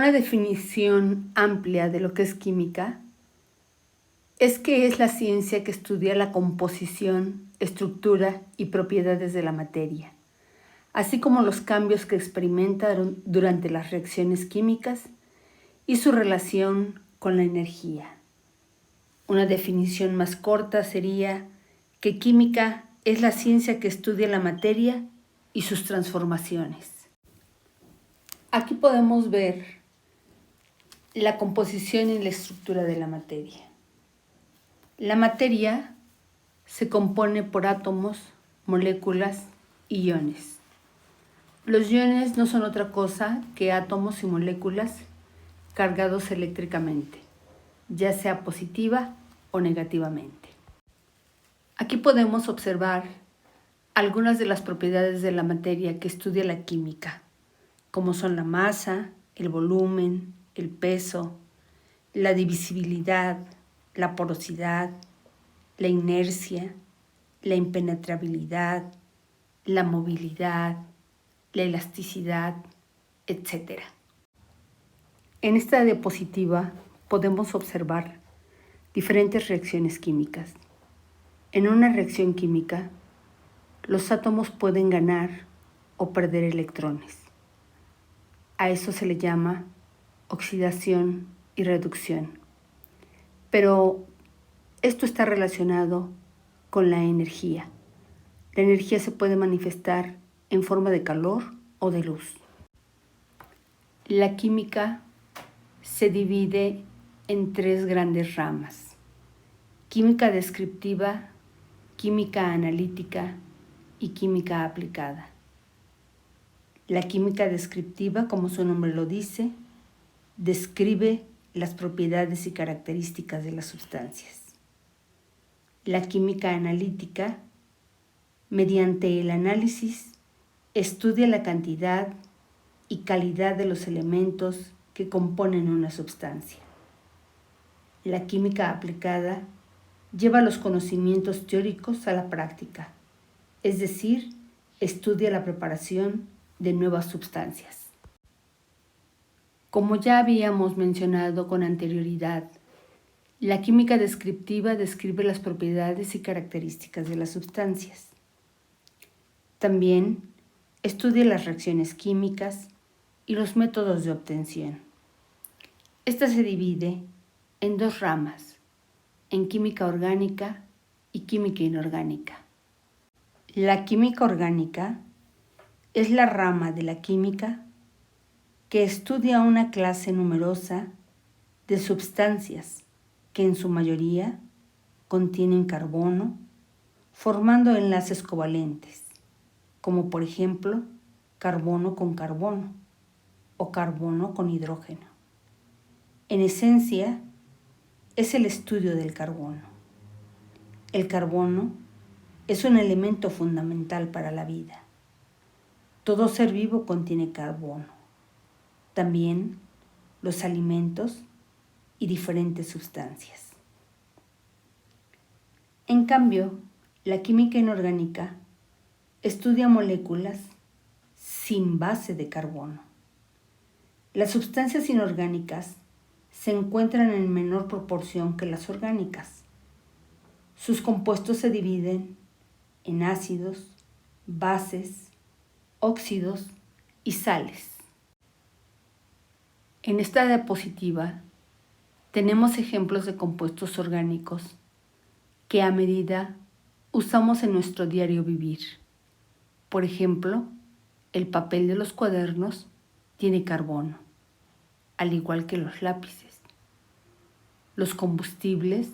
Una definición amplia de lo que es química es que es la ciencia que estudia la composición, estructura y propiedades de la materia, así como los cambios que experimenta durante las reacciones químicas y su relación con la energía. Una definición más corta sería que química es la ciencia que estudia la materia y sus transformaciones. Aquí podemos ver la composición y la estructura de la materia. La materia se compone por átomos, moléculas y iones. Los iones no son otra cosa que átomos y moléculas cargados eléctricamente, ya sea positiva o negativamente. Aquí podemos observar algunas de las propiedades de la materia que estudia la química, como son la masa, el volumen, el peso, la divisibilidad, la porosidad, la inercia, la impenetrabilidad, la movilidad, la elasticidad, etc. En esta diapositiva podemos observar diferentes reacciones químicas. En una reacción química, los átomos pueden ganar o perder electrones. A eso se le llama oxidación y reducción. Pero esto está relacionado con la energía. La energía se puede manifestar en forma de calor o de luz. La química se divide en tres grandes ramas: química descriptiva, química analítica y química aplicada. La química descriptiva, como su nombre lo dice, describe las propiedades y características de las sustancias. La química analítica, mediante el análisis, estudia la cantidad y calidad de los elementos que componen una sustancia. La química aplicada lleva los conocimientos teóricos a la práctica, es decir, estudia la preparación de nuevas sustancias. Como ya habíamos mencionado con anterioridad, la química descriptiva describe las propiedades y características de las sustancias. También estudia las reacciones químicas y los métodos de obtención. Esta se divide en dos ramas, en química orgánica y química inorgánica. La química orgánica es la rama de la química que estudia una clase numerosa de sustancias que en su mayoría contienen carbono, formando enlaces covalentes, como por ejemplo carbono con carbono o carbono con hidrógeno. En esencia, es el estudio del carbono. El carbono es un elemento fundamental para la vida. Todo ser vivo contiene carbono. También los alimentos y diferentes sustancias. En cambio, la química inorgánica estudia moléculas sin base de carbono. Las sustancias inorgánicas se encuentran en menor proporción que las orgánicas. Sus compuestos se dividen en ácidos, bases, óxidos y sales. En esta diapositiva tenemos ejemplos de compuestos orgánicos que a medida usamos en nuestro diario vivir. Por ejemplo, el papel de los cuadernos tiene carbono, al igual que los lápices. Los combustibles,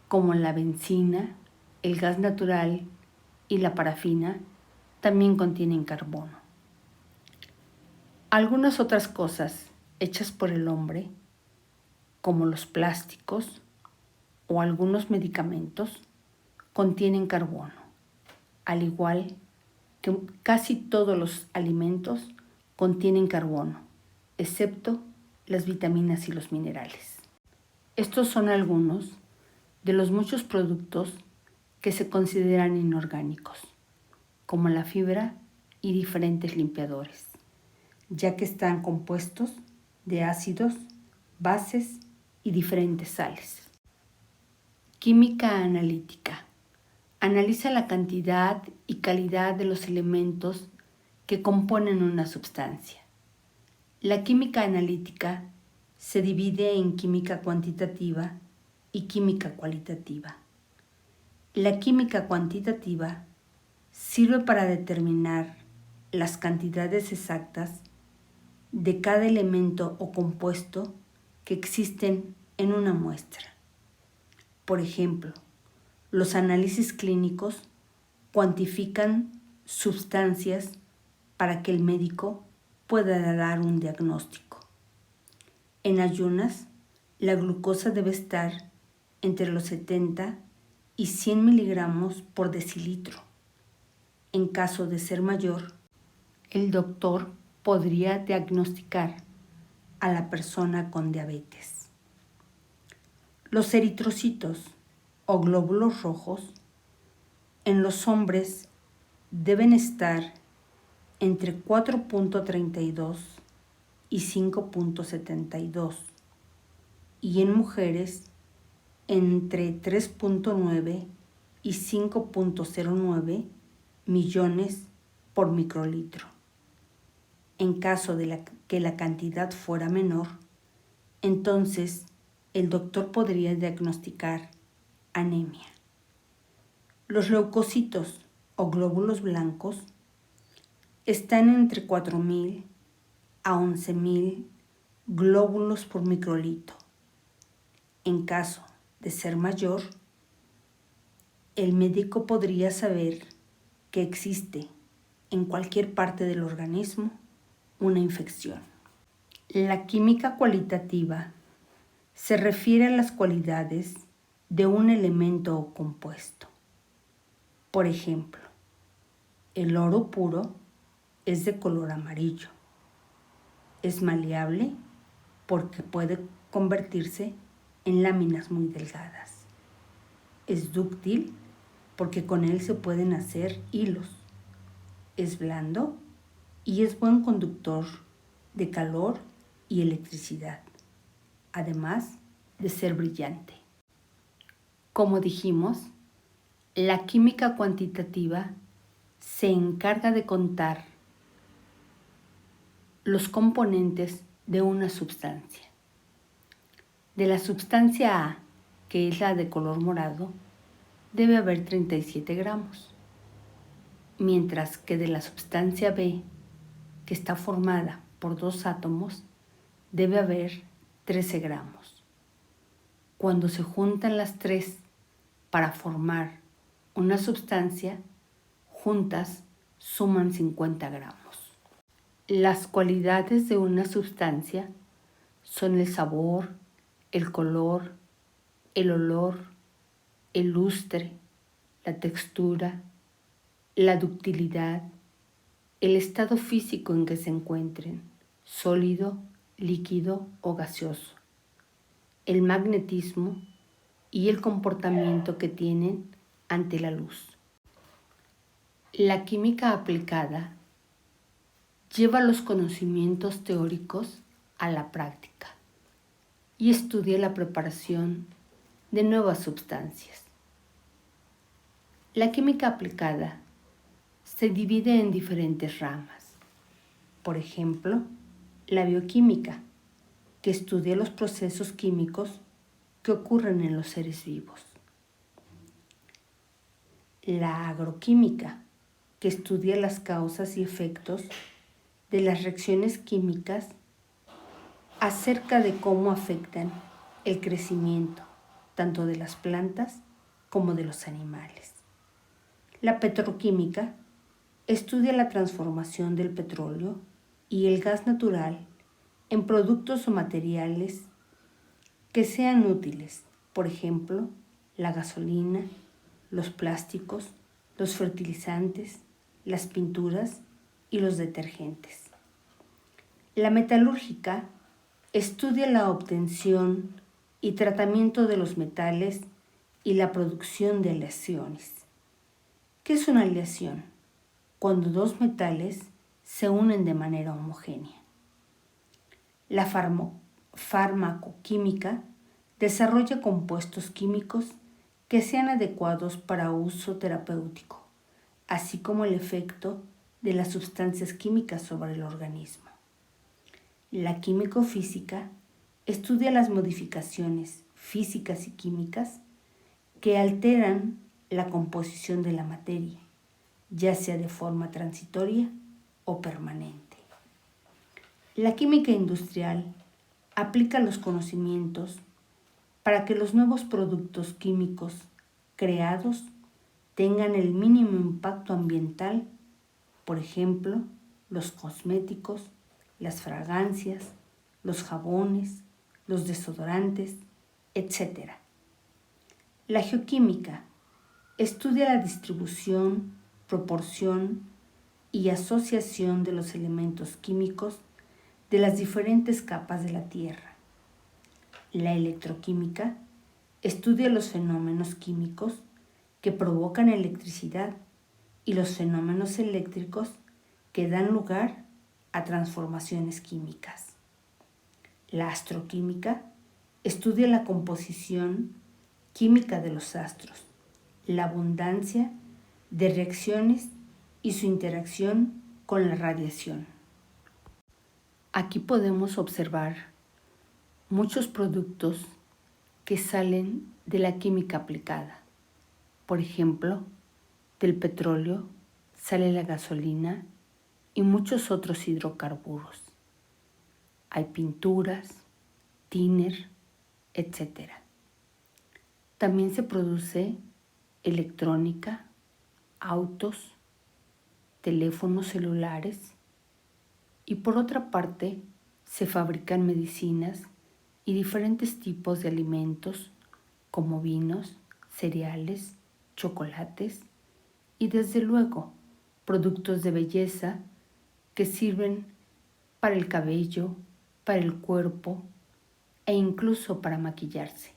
como la benzina, el gas natural y la parafina, también contienen carbono. Algunas otras cosas hechas por el hombre, como los plásticos o algunos medicamentos, contienen carbono, al igual que casi todos los alimentos contienen carbono, excepto las vitaminas y los minerales. Estos son algunos de los muchos productos que se consideran inorgánicos, como la fibra y diferentes limpiadores, ya que están compuestos de ácidos, bases y diferentes sales. Química analítica. Analiza la cantidad y calidad de los elementos que componen una sustancia. La química analítica se divide en química cuantitativa y química cualitativa. La química cuantitativa sirve para determinar las cantidades exactas de cada elemento o compuesto que existen en una muestra. Por ejemplo, los análisis clínicos cuantifican sustancias para que el médico pueda dar un diagnóstico. En ayunas, la glucosa debe estar entre los 70 y 100 miligramos por decilitro. En caso de ser mayor, el doctor podría diagnosticar a la persona con diabetes. Los eritrocitos o glóbulos rojos en los hombres deben estar entre 4.32 y 5.72 y en mujeres entre 3.9 y 5.09 millones por microlitro. En caso de que la cantidad fuera menor, entonces el doctor podría diagnosticar anemia. Los leucocitos o glóbulos blancos están entre 4.000 a 11.000 glóbulos por microlitro. En caso de ser mayor, el médico podría saber que existe en cualquier parte del organismo una infección. La química cualitativa se refiere a las cualidades de un elemento o compuesto. Por ejemplo, el oro puro es de color amarillo. Es maleable porque puede convertirse en láminas muy delgadas. Es dúctil porque con él se pueden hacer hilos. Es blando y es buen conductor de calor y electricidad, además de ser brillante. Como dijimos, la química cuantitativa se encarga de contar los componentes de una sustancia. De la sustancia A, que es la de color morado, debe haber 37 gramos, mientras que de la sustancia B, que está formada por 2 átomos, debe haber 13 gramos. Cuando se juntan las tres para formar una sustancia, juntas suman 50 gramos. Las cualidades de una sustancia son el sabor, el color, el olor, el lustre, la textura, la ductilidad, el estado físico en que se encuentren, sólido, líquido o gaseoso, el magnetismo y el comportamiento que tienen ante la luz. La química aplicada lleva los conocimientos teóricos a la práctica y estudia la preparación de nuevas sustancias. La química aplicada se divide en diferentes ramas. Por ejemplo, la bioquímica, que estudia los procesos químicos que ocurren en los seres vivos. La agroquímica, que estudia las causas y efectos de las reacciones químicas acerca de cómo afectan el crecimiento tanto de las plantas como de los animales. La petroquímica estudia la transformación del petróleo y el gas natural en productos o materiales que sean útiles, por ejemplo, la gasolina, los plásticos, los fertilizantes, las pinturas y los detergentes. La metalúrgica estudia la obtención y tratamiento de los metales y la producción de aleaciones. ¿Qué es una aleación? Cuando dos metales se unen de manera homogénea. La farmacoquímica desarrolla compuestos químicos que sean adecuados para uso terapéutico, así como el efecto de las sustancias químicas sobre el organismo. La químico-física estudia las modificaciones físicas y químicas que alteran la composición de la materia, ya sea de forma transitoria o permanente. La química industrial aplica los conocimientos para que los nuevos productos químicos creados tengan el mínimo impacto ambiental, por ejemplo, los cosméticos, las fragancias, los jabones, los desodorantes, etc. La geoquímica estudia la distribución, proporción y asociación de los elementos químicos de las diferentes capas de la Tierra. La electroquímica estudia los fenómenos químicos que provocan electricidad y los fenómenos eléctricos que dan lugar a transformaciones químicas. La astroquímica estudia la composición química de los astros, la abundancia de reacciones y su interacción con la radiación. Aquí podemos observar muchos productos que salen de la química aplicada. Por ejemplo, del petróleo sale la gasolina y muchos otros hidrocarburos. Hay pinturas, thinner, etc. También se produce electrónica, autos, teléfonos celulares y por otra parte se fabrican medicinas y diferentes tipos de alimentos como vinos, cereales, chocolates y desde luego productos de belleza que sirven para el cabello, para el cuerpo e incluso para maquillarse.